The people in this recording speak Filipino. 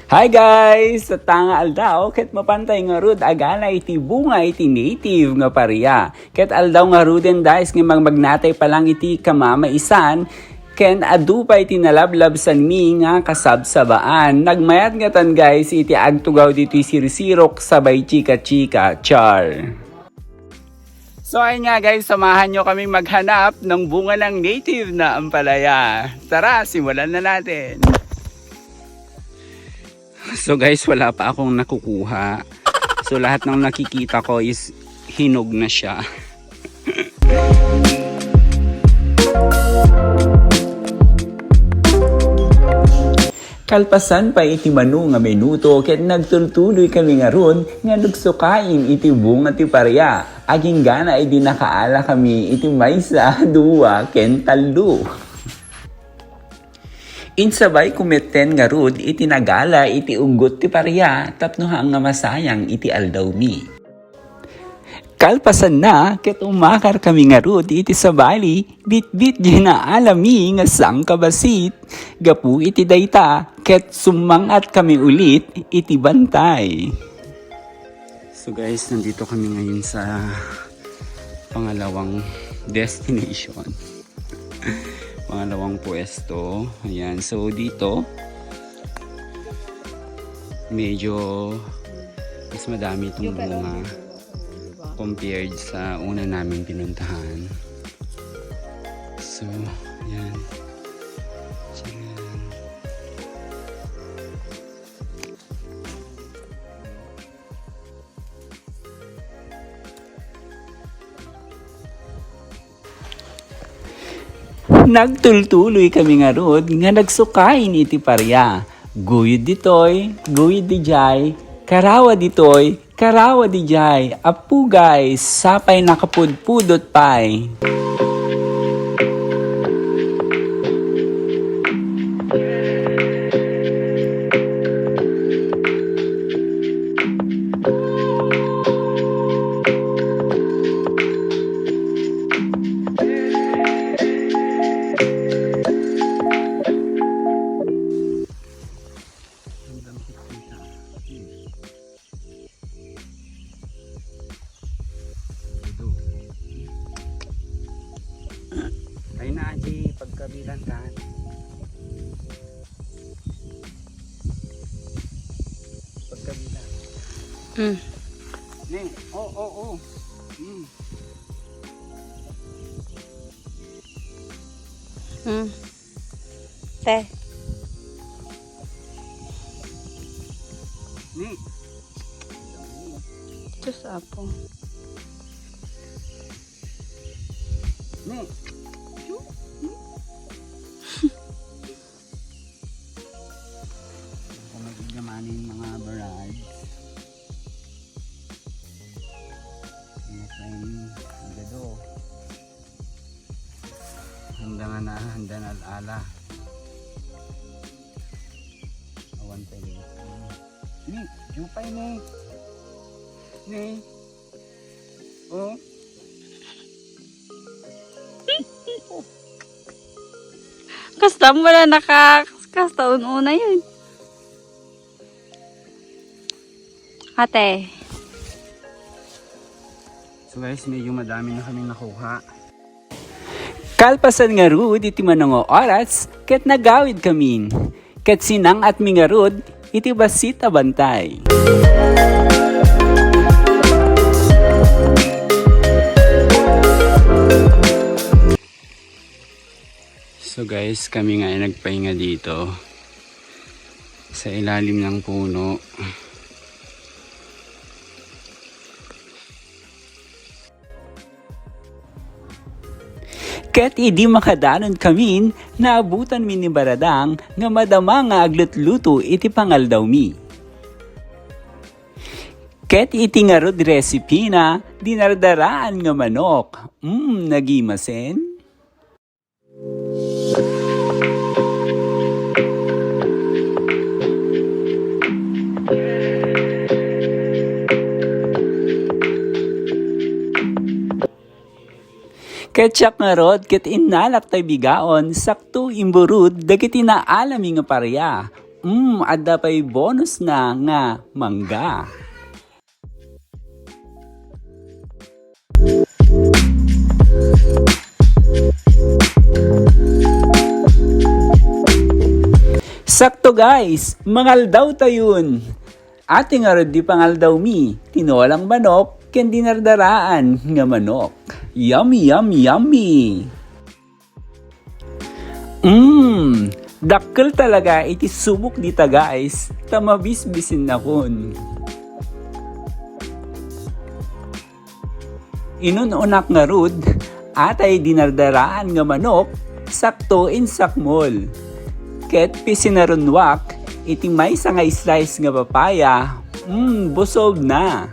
Hi guys! Sa tanga aldaw, ket mapantay nga rud agala iti bunga iti native nga pariya. Ket aldaw nga ruden dais nga magnatay pa lang iti kamamaisan, ken adu pa iti nalablab san mi nga kasabsabaan. Nagmayat nga tan guys iti agtugaw dito sirisirok sabay chika-chika, char. So ayun nga guys, samahan nyo kami maghanap ng bunga ng native na ampalaya. Tara, simulan na natin. So guys, wala pa akong nakukuha. So lahat ng nakikita ko is hinog na siya. Kalpasan pa iti manu nga minuto ket nagtultuloy kami nga ron nga nagsukain iti bunga ti pareya. Aging gana ay di nakaala kami iti maysa, duwa, ken tallo. Insabay kumeten nga rud iti nagala iti unggot ti pareya tapnohang nga masayang iti aldaw mi. Kalpasan na ket umakar kami nga rud iti sabali bit-bit di na alami nga sang kabasit gapu iti dayta ket sumangat kami ulit iti bantay. So guys, nandito kami ngayon sa pangalawang destination. Pangalawang pwesto. Ayan. So dito medyo mas madami itong bunga compared sa una namin pinuntahan. So ayan. Nagtultuloy kami nga rod nga nagsukain iti pareya. Guyod ditoy, guyod dijay, karawa ditoy, karawa dijay. Apu guys, sapay nakapudpudot pay. Ay na di pagkabilan kan. Pagkabilan. Ne, oh. Te. Ne. Ito sa apo. Ne. Magigamanin mga barads. Gado. Handa na ala. Awan pa yun. Ni, jupay ni. Ni. Oh. Kasta mo na nakakasta una yun. Ate. So guys, medyo madami na kaming nakuha. Kalpasan nga rud iti manango oras, ket nagawid kamin. Ket sinang at mingarud, iti basit a bantay. So guys, kami nga ay nagpahinga dito sa ilalim ng puno. Ket idi makadanon kamin, naabutan mi ni Baradang nga madama nga aglutluto iti pangaldaw mi. Ket iti nga rod recipe na dinardaraan nga manok. Nagimasen? Ketchup nga rod ket inalak tay bigaon sakto imburud dagiti naalami nga pareya. Adda pa'y bonus na nga mangga. Sakto guys, mangal daw tayon. Ating arod di pangal daw mi, tinolang manok, ken dinardaraan nga manok. Yummy, yummy, yummy. Dakkel talaga iti subok dita guys, tamabisbisin na kun. Inununak nga rud, atay dinardaraan nga manok, sakto insakmol. Ket pisinarunwak, iti may sangay slice nga papaya, busog na.